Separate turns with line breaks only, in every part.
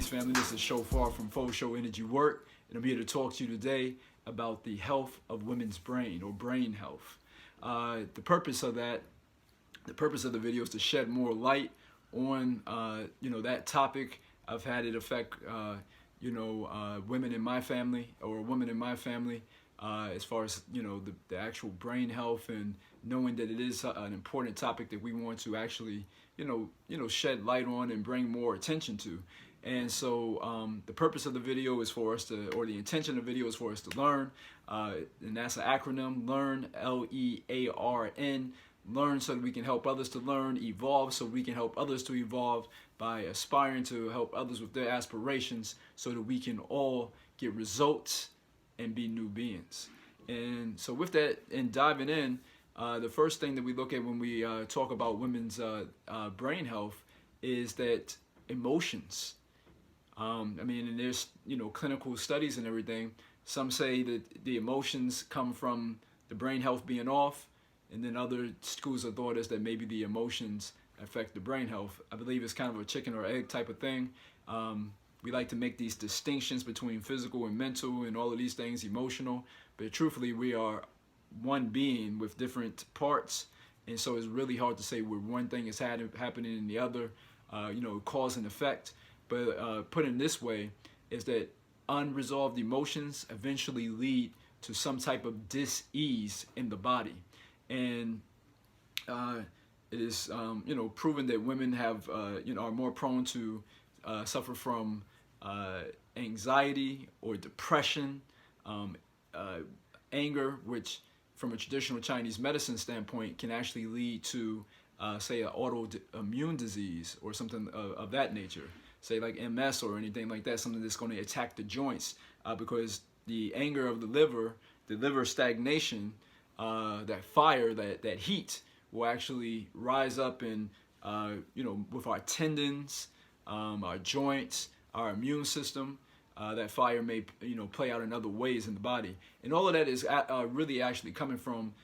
Greetings, family. This is Shofar from Faux Show Energy Work, and I'm here to talk to you today about the health of women's brain, or brain health. The purpose of the video is to shed more light on that topic. I've had it affect women in my family, or a woman in my family, as far as the actual brain health, and knowing that it is an important topic that we want to actually shed light on and bring more attention to. And so the purpose of the video is for us to, or the intention of the video is for us to learn, and that's an acronym: LEARN, L-E-A-R-N. Learn so that we can help others to learn, evolve so we can help others to evolve, by aspiring to help others with their aspirations, so that we can all get results and be new beings. And so with that, and diving in, the first thing that we look at when we talk about women's brain health is that emotions. And there's clinical studies and everything. Some say that the emotions come from the brain health being off, and then other schools of thought is that maybe the emotions affect the brain health. I believe it's kind of a chicken or egg type of thing. We like to make these distinctions between physical and mental and all of these things, emotional, but truthfully we are one being with different parts, and so it's really hard to say where one thing is happening in the other, cause and effect. But put in this way is that unresolved emotions eventually lead to some type of dis-ease in the body. And it is proven that women have are more prone to suffer from anxiety or depression, anger, which from a traditional Chinese medicine standpoint can actually lead to say an autoimmune disease or something of that nature, say like MS or anything like that, something that's going to attack the joints, because the anger of the liver stagnation, that fire, that heat will actually rise up in with our tendons, our joints, our immune system. That fire may play out in other ways in the body, and all of that is really actually coming from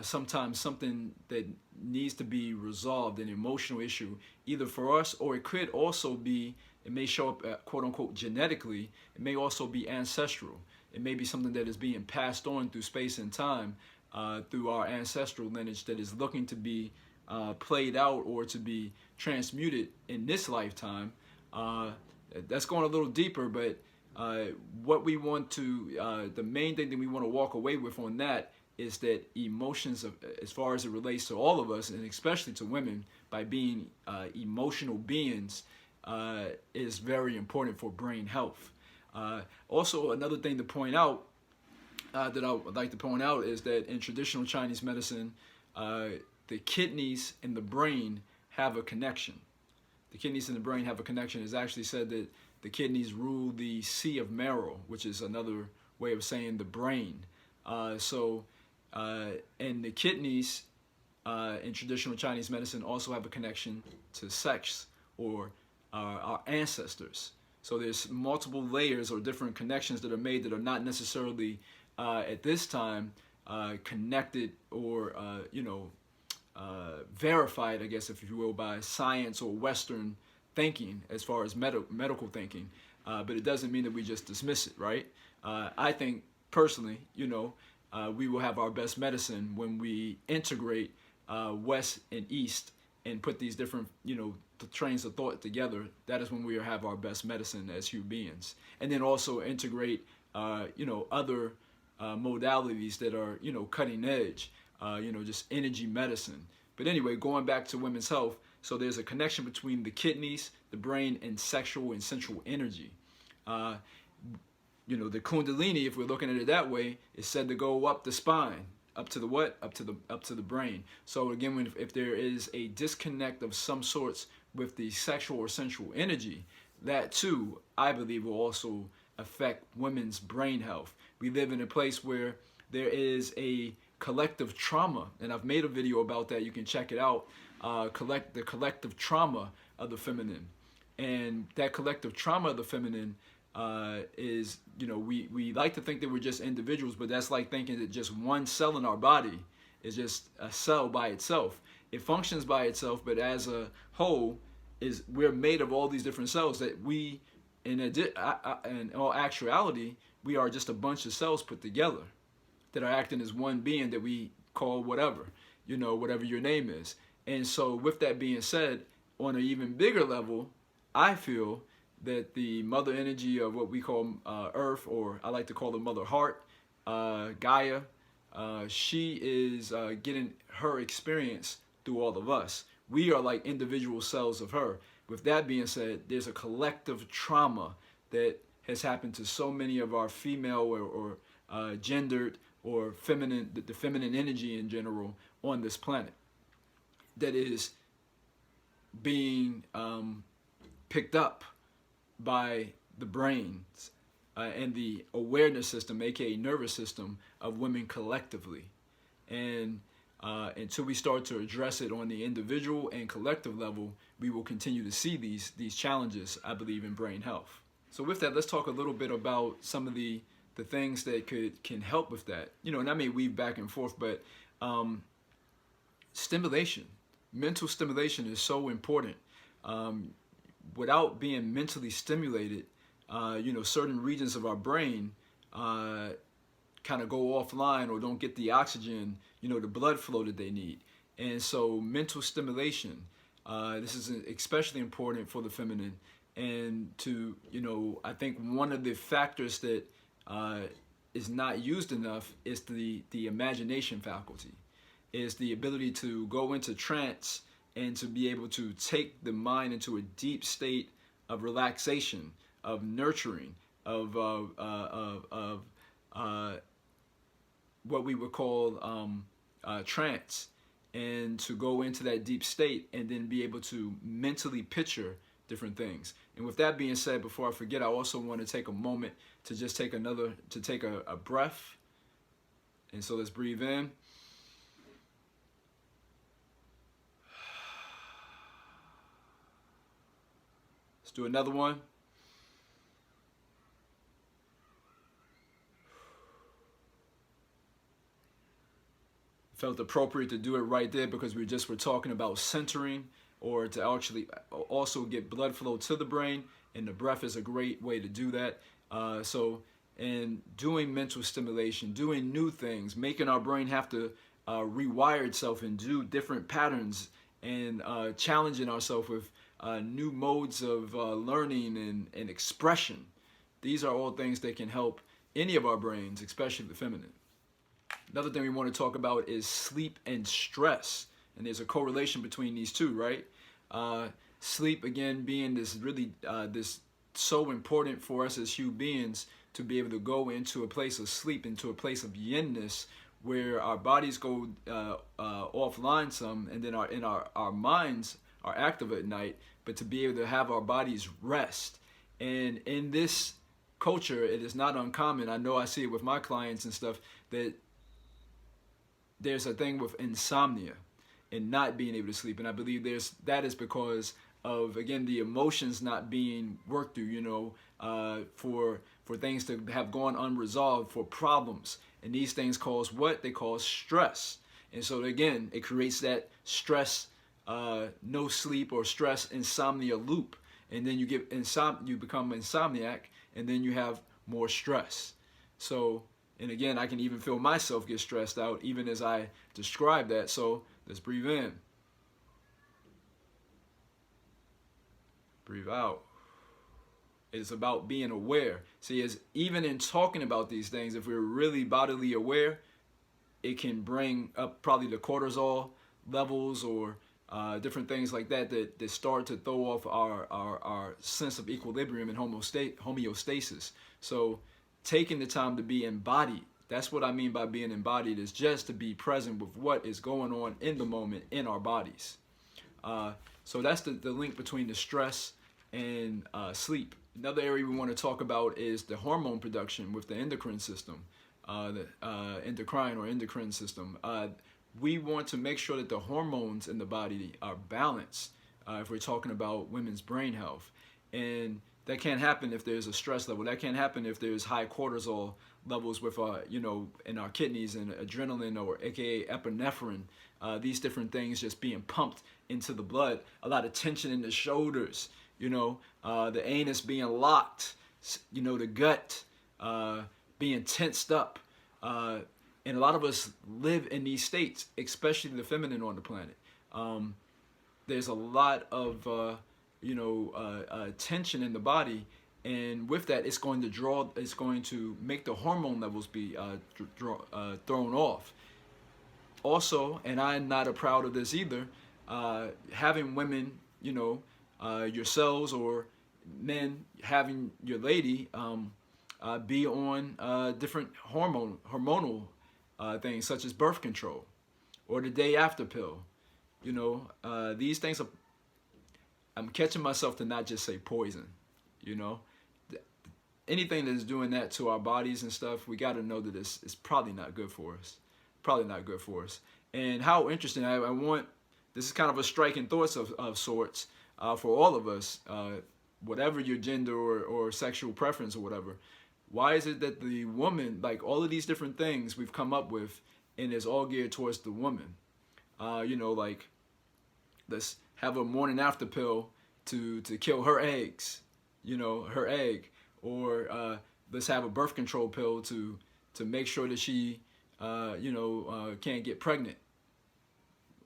sometimes something that needs to be resolved, an emotional issue, either for us, or it could also be, it may show up quote unquote genetically. It may also be ancestral. It may be something that is being passed on through space and time, through our ancestral lineage, that is looking to be played out or to be transmuted in this lifetime. That's going a little deeper, but what we want to, the main thing that we want to walk away with on that is that emotions, as far as it relates to all of us, and especially to women, by being emotional beings, is very important for brain health. Also, another thing to point out, that I would like to point out, is that in traditional Chinese medicine, the kidneys and the brain have a connection. The kidneys and the brain have a connection. It's actually said that the kidneys rule the sea of marrow, which is another way of saying the brain. And the kidneys in traditional Chinese medicine also have a connection to sex, or our ancestors. So there's multiple layers or different connections that are made that are not necessarily at this time connected or verified, I guess, if you will, by science or Western thinking, as far as medical thinking. But it doesn't mean that we just dismiss it, right? I think personally, we will have our best medicine when we integrate West and East and put these different, the trains of thought together. That is when we will have our best medicine as human beings. And then also integrate, other modalities that are, cutting edge, just energy medicine. But anyway, going back to women's health, so there's a connection between the kidneys, the brain, and sexual and sensual energy. The Kundalini, if we're looking at it that way, is said to go up the spine, up to the what? Up to the brain. So again, if there is a disconnect of some sorts with the sexual or sensual energy, that too, I believe, will also affect women's brain health. We live in a place where there is a collective trauma, and I've made a video about that. You can check it out. The collective trauma of the feminine, and that collective trauma of the feminine is, we like to think that we're just individuals, but that's like thinking that just one cell in our body is just a cell by itself. It functions by itself, but as a whole, we're made of all these different cells that we in all actuality, we are just a bunch of cells put together that are acting as one being that we call whatever, whatever your name is. And so with that being said, on an even bigger level, I feel that the mother energy of what we call Earth, or I like to call the mother heart, Gaia, she is getting her experience through all of us. We are like individual cells of her. With that being said, there's a collective trauma that has happened to so many of our female or gendered or feminine, the feminine energy in general on this planet, that is being picked up by the brains and the awareness system, aka nervous system, of women collectively. And until we start to address it on the individual and collective level, we will continue to see these challenges, I believe, in brain health. So with that, let's talk a little bit about some of the things that can help with that. And I may weave back and forth, but stimulation, mental stimulation is so important. Without being mentally stimulated, certain regions of our brain kind of go offline or don't get the oxygen, the blood flow that they need. And so mental stimulation, this is especially important for the feminine. And I think one of the factors that is not used enough is the imagination faculty, is the ability to go into trance and to be able to take the mind into a deep state of relaxation, of nurturing, of what we would call trance, and to go into that deep state and then be able to mentally picture different things. And with that being said, before I forget, I also want to take a moment to just take a breath. And so let's breathe in. Let's do another one. Felt appropriate to do it right there because we were talking about centering, or to actually also get blood flow to the brain, and the breath is a great way to do that. So in doing mental stimulation, doing new things, making our brain have to rewire itself and do different patterns, and challenging ourselves with new modes of learning and expression. These are all things that can help any of our brains, especially the feminine. Another thing we want to talk about is sleep and stress. And there's a correlation between these two, right? Sleep, again, being this really this so important for us as human beings, to be able to go into a place of sleep, into a place of yenness, where our bodies go offline some, and then our minds are active at night, but to be able to have our bodies rest. And in this culture, it is not uncommon. I know I see it with my clients and stuff, that there's a thing with insomnia and not being able to sleep. And I believe that is because of, again, the emotions not being worked through, for things to have gone unresolved, for problems. And these things cause what? They cause stress. And so again, it creates that stress, no sleep or stress insomnia loop. And then you become insomniac, and then you have more stress. So, and again, I can even feel myself get stressed out even as I describe that. So let's breathe in. Breathe out. It's about being aware. See, even in talking about these things, if we're really bodily aware, it can bring up probably the cortisol levels or different things like that start to throw off our sense of equilibrium and homeostasis. So taking the time to be embodied, that's what I mean by being embodied, is just to be present with what is going on in the moment in our bodies. So that's the link between the stress and sleep. Another area we want to talk about is the hormone production with the endocrine system, the endocrine or endocrine system. We want to make sure that the hormones in the body are balanced if we're talking about women's brain health. And that can't happen if there's a stress level. That can't happen if there's high cortisol levels with, in our kidneys, and adrenaline, or aka epinephrine. These different things just being pumped into the blood. A lot of tension in the shoulders. the anus being locked, the gut being tensed up. And a lot of us live in these states, especially the feminine on the planet. There's a lot of tension in the body, and with that, it's going to make the hormone levels be thrown off. Also, and I'm not proud of this either, having women, yourselves or men, having your lady be on different hormonal things such as birth control or the day after pill. These things are, I'm catching myself to not just say poison. Anything that is doing that to our bodies and stuff, we got to know that it's probably not good for us. Probably not good for us. And how interesting, I want, this is kind of a striking thought of sorts for all of us, whatever your gender or sexual preference or whatever. Why is it that the woman, like all of these different things we've come up with, and it's all geared towards the woman? Like, let's have a morning after pill to kill her eggs, her egg, or let's have a birth control pill to make sure that she, can't get pregnant.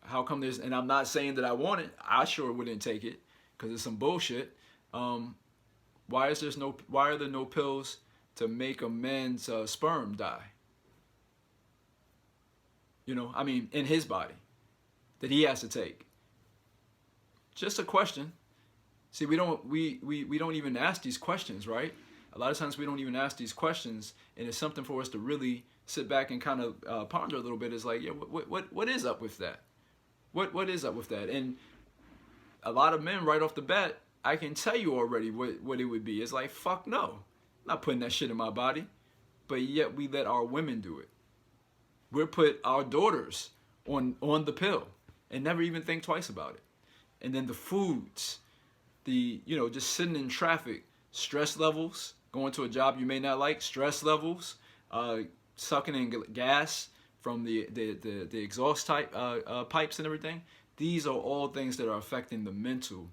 How come there's, and I'm not saying that I want it, I sure wouldn't take it because it's some bullshit. Why are there no pills to make a man's sperm die? In his body that he has to take. Just a question. See, we don't even ask these questions, right? A lot of times we don't even ask these questions, and it's something for us to really sit back and kind of ponder a little bit. Is like, yeah, what is up with that? What is up with that? And a lot of men right off the bat, I can tell you already what it would be. It's like, fuck no, I'm not putting that shit in my body. But yet we let our women do it. We'll put our daughters on the pill and never even think twice about it. And then the foods, just sitting in traffic, stress levels, going to a job you may not like, stress levels, sucking in gas from the exhaust type pipes and everything. These are all things that are affecting the mental,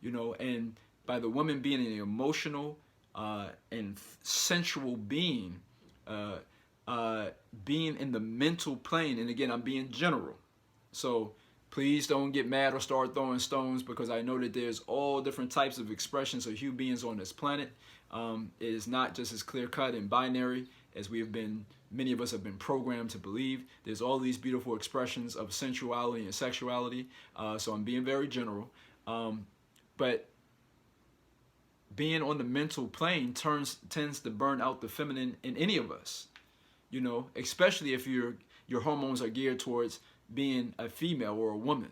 and by the woman being an emotional and sensual being, being in the mental plane. And again, I'm being general, so please don't get mad or start throwing stones, because I know that there's all different types of expressions of human beings on this planet. It is not just as clear-cut and binary as many of us have been programmed to believe. There's all these beautiful expressions of sensuality and sexuality. So I'm being very general. But being on the mental plane tends to burn out the feminine in any of us. Especially if your hormones are geared towards being a female or a woman.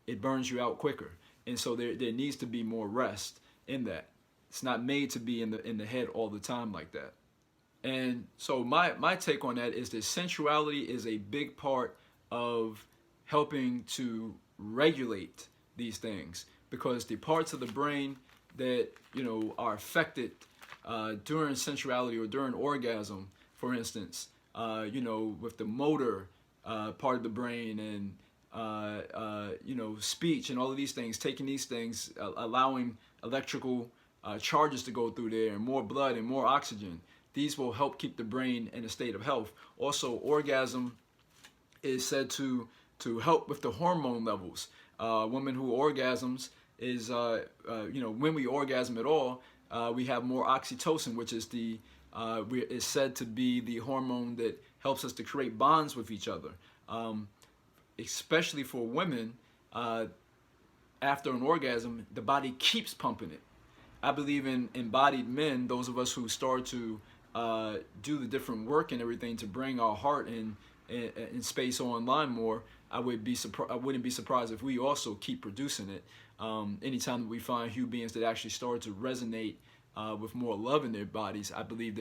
It burns you out quicker. And so there needs to be more rest in that. It's not made to be in the head all the time like that. And so my take on that is that sensuality is a big part of helping to regulate these things, because the parts of the brain that are affected during sensuality or during orgasm, for instance, with the motor part of the brain and speech and all of these things, taking these things, allowing electrical charges to go through there and more blood and more oxygen. These will help keep the brain in a state of health. Also, orgasm is said to help with the hormone levels. Women who orgasms is, when we orgasm at all, we have more oxytocin, which is is said to be the hormone that helps us to create bonds with each other. Especially for women, after an orgasm, the body keeps pumping it. I believe in embodied men, those of us who start to do the different work and everything to bring our heart in space online more. I wouldn't be surprised if we also keep producing it. Anytime that we find human beings that actually start to resonate with more love in their bodies, I believe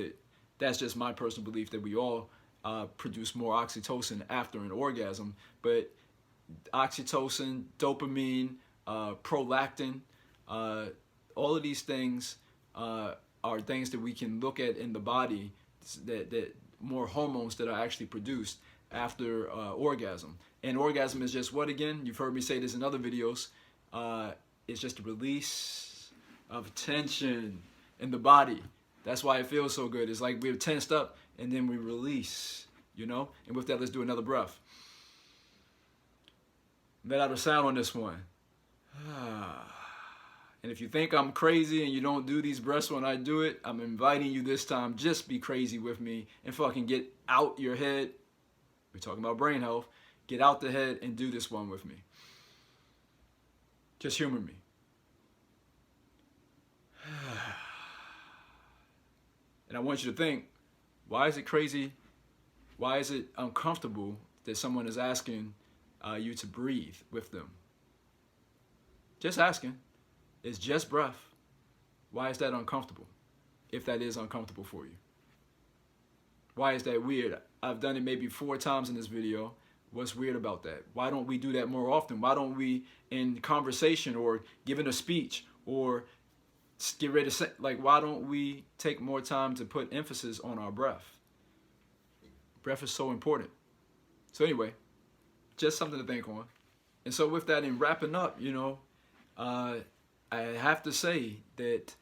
that's just my personal belief, that we all produce more oxytocin after an orgasm. But oxytocin, dopamine, prolactin, all of these things are things that we can look at in the body, that more hormones that are actually produced after orgasm. And orgasm is just what again? You've heard me say this in other videos. It's just a release of tension in the body. That's why it feels so good. It's like we're tensed up and then we release, you know? And with that, let's do another breath. Let out a sound on this one. And if you think I'm crazy and you don't do these breaths when I do it, I'm inviting you this time, just be crazy with me and fucking get out your head. We're talking about brain health. Get out the head and do this one with me. Just humor me. And I want you to think, why is it crazy? Why is it uncomfortable that someone is asking you to breathe with them? Just asking. It's just breath. Why is that uncomfortable? If that is uncomfortable for you. Why is that weird? I've done it maybe 4 times in this video. What's weird about that? Why don't we do that more often? Why don't we, in conversation or giving a speech or get ready to say, like, why don't we take more time to put emphasis on our breath? Breath is so important. So anyway, just something to think on. And so with that, in wrapping up, you know, I have to say that,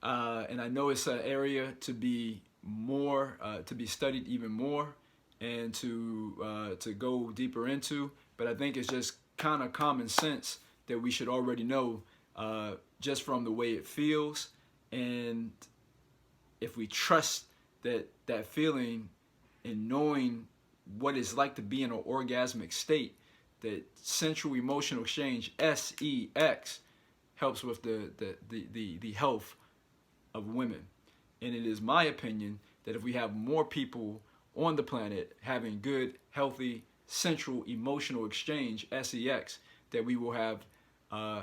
and I know it's an area to be more, to be studied even more, and to go deeper into. But I think it's just kind of common sense that we should already know, just from the way it feels, and if we trust that feeling and knowing what it's like to be in an orgasmic state, that sensual emotional exchange, seX, helps with the health of women. And it is my opinion that if we have more people on the planet having good, healthy, sensual emotional exchange, seX, that we will have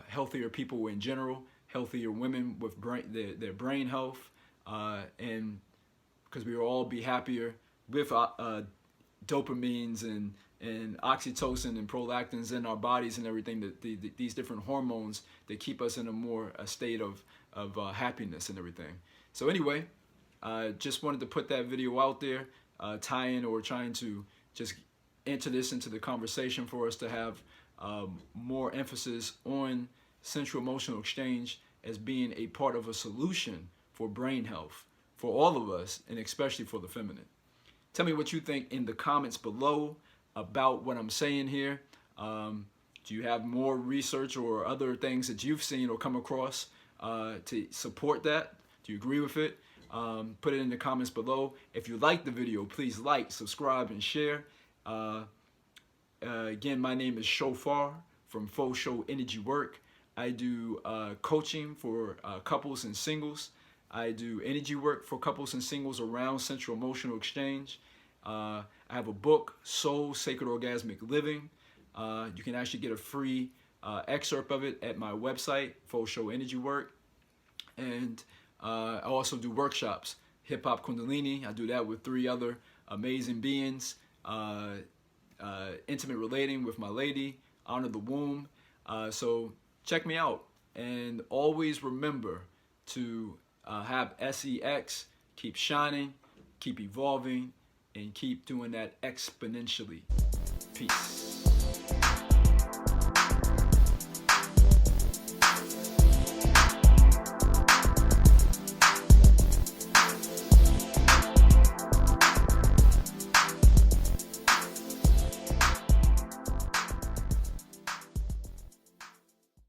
healthier people in general, healthier women with their brain health, and because we will all be happier with dopamines and oxytocin and prolactins in our bodies and everything, these different hormones that keep us in a state of happiness and everything. So anyway, I just wanted to put that video out there, tying or trying to just enter this into the conversation for us to have more emphasis on sensual emotional exchange as being a part of a solution for brain health for all of us, and especially for the feminine. Tell me what you think in the comments below about what I'm saying here. Do you have more research or other things that you've seen or come across to support that? Do you agree with it? Put it in the comments below. If you like the video, please like, subscribe, and share. Again, my name is Shofar from Faux Show Energy Work. I do coaching for couples and singles. I do energy work for couples and singles around sensual emotional exchange. I have a book, Soul Sacred Orgasmic Living. You can actually get a free excerpt of it at my website, Faux Show Energy Work. And I also do workshops, Hip Hop Kundalini. I do that with 3 other amazing beings. Intimate Relating with my lady, Honor the Womb. So check me out. And always remember to have seX, keep shining, keep evolving, and keep doing that exponentially. Peace.